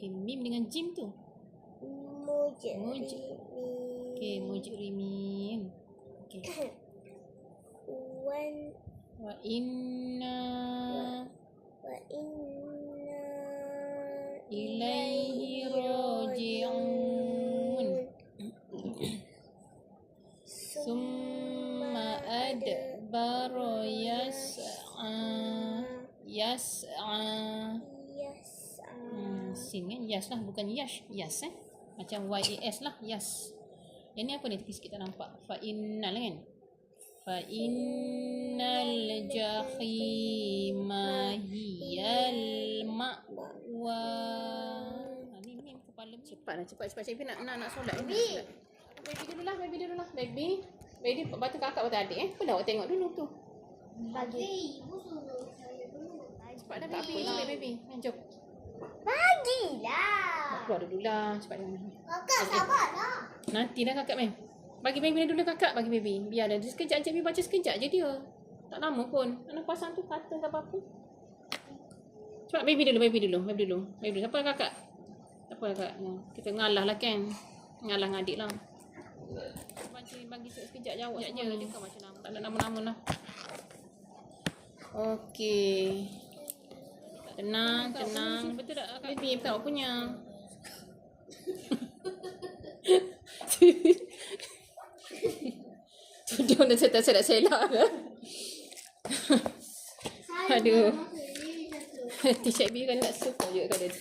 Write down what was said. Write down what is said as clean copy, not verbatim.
Okey, mim dengan jim tu. Okey, mujrimin. Okey. Wa inna ilaihi raji'un. Summa adbara yas'a. Sin kan? Yas lah, bukan yash. Yas Macam YAS lah, yas. Yang ni apa ni? Tepi sikit tak nampak. Fa'innal kan? Fa'innal jahima hiyal ma'wa. Ni mim kepala. Cepat Cikgu nak solat ni. Baby dulu lah. Baby batu kakak batu adik Apa dah awak tengok dulu tu? Bagi. Cepat dah baby. Jom. Bagilah. Keluar dulu lah. Cepat dah. Kakak sabarlah. Nanti dah kakak main. Bagi baby dulu kakak. Bagi baby. Biar dah. Sekejap je. Baby baca sekejap je dia. Tak lama pun. Anak pasang tu kata tak apa-apa. Cepat baby dulu. Siapa kakak? Siapa kakak? Kita ngalah lah kan. Ngalah dengan adik lah. Bagi sekejap jawab je. Dia kan macam nama. Tak ada nama-nama lah. Okey. Tenang. Betul tak kakak? Baby bukan awak punya. Dia nak selak ke? Aduh. T-shirt biru kan nak suka je kat dia.